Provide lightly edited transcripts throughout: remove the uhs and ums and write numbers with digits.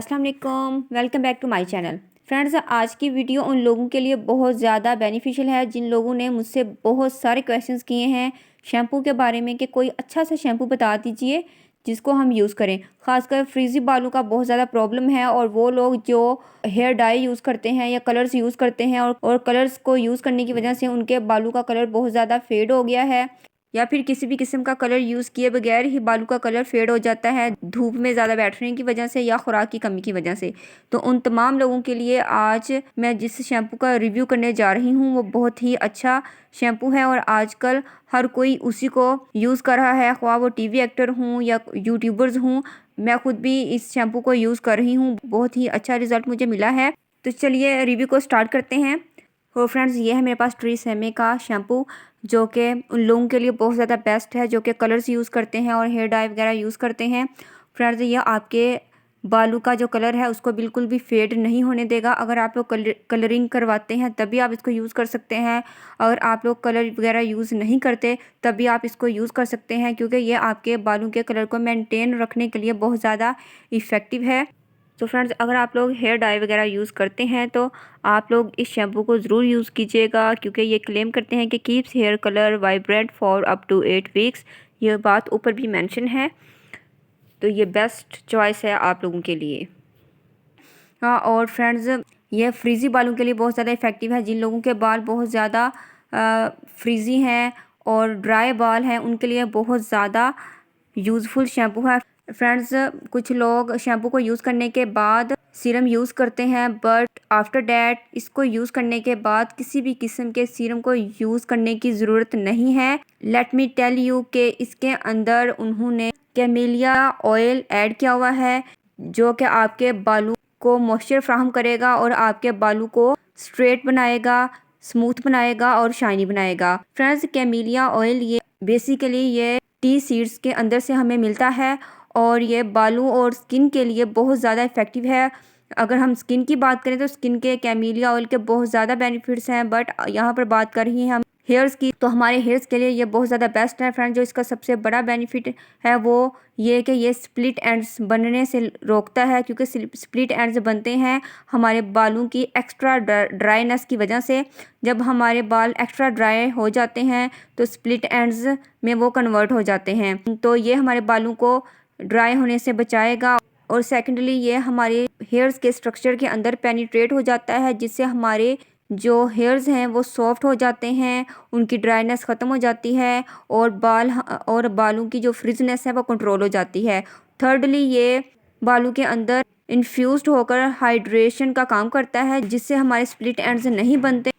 अस्सलाम वालेकुम, welcome back to my channel. Friends, आज की वीडियो उन लोगों के लिए बहुत ज़्यादा बेनिफिशियल है जिन लोगों ने मुझसे बहुत सारे क्वेश्चंस किए हैं शैम्पू के बारे में कि कोई अच्छा सा शैम्पू बता दीजिए जिसको हम यूज़ करें। ख़ासकर फ्रीज़ी बालों का बहुत ज़्यादा प्रॉब्लम है और वो लोग जो हेयर डाई यूज़ करते हैं या कलर्स यूज़ करते हैं और कलर्स को यूज़ करने की वजह से उनके बालों का कलर बहुत ज़्यादा फेड हो गया है या फिर किसी भी किस्म का कलर यूज़ किए बगैर ही बालों का कलर फेड हो जाता है धूप में ज़्यादा बैठने की वजह से या खुराक की कमी की वजह से। तो उन तमाम लोगों के लिए आज मैं जिस शैम्पू का रिव्यू करने जा रही हूँ वो बहुत ही अच्छा शैम्पू है और आजकल हर कोई उसी को यूज़ कर रहा है, ख्वाह वो टीवी एक्टर हूँ या यूट्यूबर्स हूँ। मैं खुद भी इस शैम्पू को यूज़ कर रही हूँ, बहुत ही अच्छा रिज़ल्ट मुझे मिला है। तो चलिए रिव्यू को स्टार्ट करते हैं। तो फ्रेंड्स, ये है मेरे पास ट्रेसेमे का शैम्पू जो कि उन लोगों के लिए बहुत ज़्यादा बेस्ट है जो कि कलर्स यूज़ करते हैं और हेयर डाई वगैरह यूज़ करते हैं। फ्रेंड्स, ये आपके बालों का जो कलर है उसको बिल्कुल भी फेड नहीं होने देगा। अगर आप लोग कलरिंग करवाते हैं तभी आप इसको यूज़ कर सकते हैं। अगर आप लोग कलर वगैरह यूज़ नहीं करते तभी आप इसको यूज़ कर सकते हैं, क्योंकि ये आपके बालों के कलर को मेंटेन रखने के लिए बहुत ज़्यादा इफ़ेक्टिव है। तो फ्रेंड्स, अगर आप लोग हेयर डाई वगैरह यूज़ करते हैं तो आप लोग इस शैम्पू को ज़रूर यूज़ कीजिएगा, क्योंकि ये क्लेम करते हैं कि keeps hair colour vibrant for up to 8 weeks. ये बात ऊपर भी मेंशन है, तो ये बेस्ट चॉइस है आप लोगों के लिए। हाँ, और फ्रेंड्स, ये फ्रीज़ी बालों के लिए बहुत ज़्यादा इफ़ेक्टिव है। जिन लोगों के बाल बहुत ज़्यादा फ्रीज़ी हैं और ड्राई बाल हैं उनके लिए बहुत ज़्यादा यूज़फुल शैम्पू है। फ्रेंड्स, कुछ लोग शैम्पू को यूज़ करने के बाद सीरम यूज़ करते हैं, बट आफ्टर डैट इसको यूज़ करने के बाद किसी भी किस्म के सीरम को यूज़ करने की ज़रूरत नहीं है। लेट मी टेल यू कि इसके अंदर उन्होंने कैमेलिया ऑयल ऐड किया हुआ है जो कि आपके बालों को मॉइस्चर फ्राहम करेगा और आपके बालों को स्ट्रेट बनाएगा, स्मूथ बनाएगा और शाइनी बनाएगा। फ्रेंड्स, कैमेलिया ऑयल ये बेसिकली ये टी सीड्स के अंदर से हमें मिलता है और ये बालों और स्किन के लिए बहुत ज़्यादा इफ़ेक्टिव है। अगर हम स्किन की बात करें तो स्किन के कैमेलिया ऑयल के बहुत ज़्यादा बेनिफिट्स हैं, बट यहाँ पर बात कर रही हैं हम हेयर्स की, तो हमारे हेयर्स के लिए ये बहुत ज़्यादा बेस्ट है। फ्रेंड, जो इसका सबसे बड़ा बेनिफिट है वो ये कि ये स्प्लिट एंड्स बनने से रोकता है, क्योंकि स्प्लिट एंड्स बनते हैं हमारे बालों की एक्स्ट्रा ड्राईनेस की वजह से। जब हमारे बाल एक्स्ट्रा ड्राई हो जाते हैं तो स्प्लिट एंड्स में वो कन्वर्ट हो जाते हैं, तो ये हमारे बालों को ड्राई होने से बचाएगा। और सेकेंडली ये हमारे हेयर्स के स्ट्रक्चर के अंदर पेनिट्रेट हो जाता है, जिससे हमारे जो हेयर्स हैं वो सॉफ्ट हो जाते हैं, उनकी ड्राईनेस ख़त्म हो जाती है और बालों की जो फ्रिजनेस है वो कंट्रोल हो जाती है। थर्डली, ये बालों के अंदर इन्फ्यूज़्ड होकर हाइड्रेशन का काम करता है, जिससे हमारे स्प्लिट एंड्स नहीं बनते।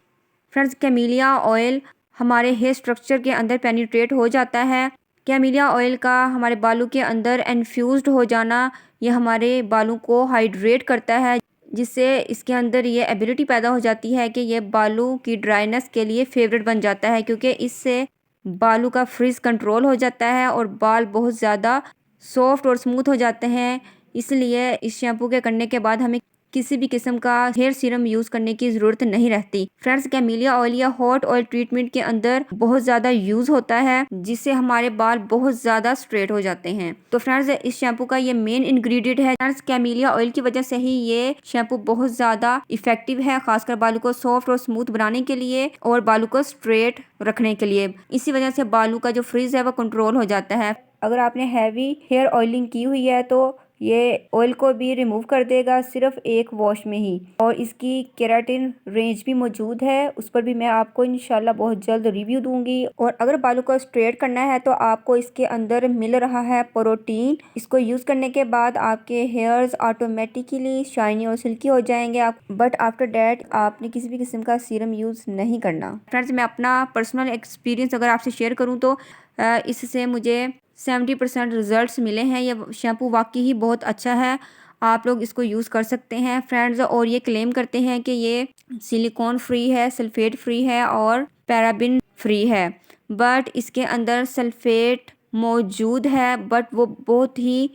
फ्रेंड्स, कैमेलिया ऑयल हमारे हेयर स्ट्रक्चर के अंदर पेनिट्रेट हो जाता है। कैमेलिया ऑयल का हमारे बालों के अंदर इन्फ्यूज़्ड हो जाना ये हमारे बालों को हाइड्रेट करता है, जिससे इसके अंदर ये एबिलिटी पैदा हो जाती है कि ये बालों की ड्राइनेस के लिए फेवरेट बन जाता है, क्योंकि इससे बालों का फ्रिज कंट्रोल हो जाता है और बाल बहुत ज़्यादा सॉफ्ट और स्मूथ हो जाते हैं। इसलिए इस शैम्पू के करने के बाद हमें किसी भी किस्म का हेयर सीरम यूज़ करने की ज़रूरत नहीं रहती। फ्रेंड्स, कैमेलिया ऑयल या हॉट ऑयल ट्रीटमेंट के अंदर बहुत ज़्यादा यूज़ होता है, जिससे हमारे बाल बहुत ज़्यादा स्ट्रेट हो जाते हैं। तो फ्रेंड्स, इस शैम्पू का ये मेन इंग्रेडिएंट है। फ्रेंड्स, कैमेलिया ऑयल की वजह से ही ये शैम्पू बहुत ज़्यादा इफेक्टिव है, खासकर बालों को सॉफ्ट और स्मूथ बनाने के लिए और बालों को स्ट्रेट रखने के लिए। इसी वजह से बालों का जो फ्रिज है वो कंट्रोल हो जाता है। अगर आपने हैवी हेयर ऑयलिंग की हुई है तो ये ऑयल को भी रिमूव कर देगा सिर्फ एक वॉश में ही। और इसकी केराटिन रेंज भी मौजूद है, उस पर भी मैं आपको इंशाल्लाह बहुत जल्द रिव्यू दूंगी। और अगर बालों को स्ट्रेट करना है तो आपको इसके अंदर मिल रहा है प्रोटीन। इसको यूज़ करने के बाद आपके हेयर्स ऑटोमेटिकली शाइनी और सिल्की हो जाएंगे, बट आफ्टर डैट आपने किसी भी किस्म का सीरम यूज़ नहीं करना। फ्रेंड्स, मैं अपना पर्सनल एक्सपीरियंस अगर आपसे शेयर करूँ तो इससे मुझे 70% रिज़ल्ट्स मिले हैं। ये शैम्पू वाकई ही बहुत अच्छा है, आप लोग इसको यूज़ कर सकते हैं फ्रेंड्स। और ये क्लेम करते हैं कि ये सिलिकॉन फ्री है, सल्फेट फ्री है और पैराबिन फ्री है, बट इसके अंदर सल्फेट मौजूद है, बट वो बहुत ही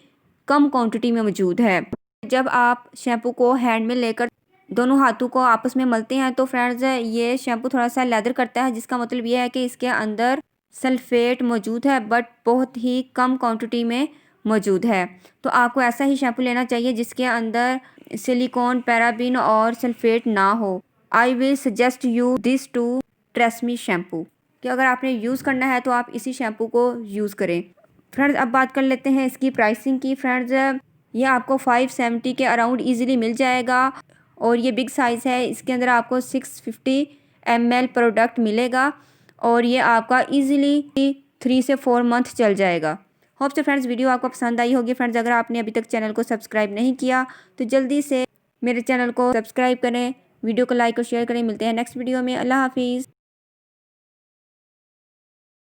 कम क्वांटिटी में मौजूद है। जब आप शैम्पू को हैंड में लेकर दोनों हाथों को आपस में मलते हैं तो फ्रेंड्स, ये शैम्पू थोड़ा सा लेदर करता है, जिसका मतलब ये है कि इसके अंदर सल्फेट मौजूद है, बट बहुत ही कम क्वांटिटी में मौजूद है। तो आपको ऐसा ही शैम्पू लेना चाहिए जिसके अंदर सिलिकॉन, पैराबिन और सल्फेट ना हो। I will suggest you this to Tresemme shampoo, कि अगर आपने यूज़ करना है तो आप इसी शैम्पू को यूज़ करें। फ्रेंड्स अब बात कर लेते हैं इसकी प्राइसिंग की। फ्रेंड्स ये आपको 570 के अराउंड ईजिली मिल जाएगा और ये बिग साइज़ है। इसके अंदर आपको 650 ml प्रोडक्ट मिलेगा और ये आपका ईजिली 3 से 4 मंथ चल जाएगा। होप से फ्रेंड्स वीडियो आपको पसंद आई होगी। फ्रेंड्स अगर आपने अभी तक चैनल को सब्सक्राइब नहीं किया तो जल्दी से मेरे चैनल को सब्सक्राइब करें, वीडियो को लाइक और शेयर करें। मिलते हैं नेक्स्ट वीडियो में। अल्लाह हाफिज़।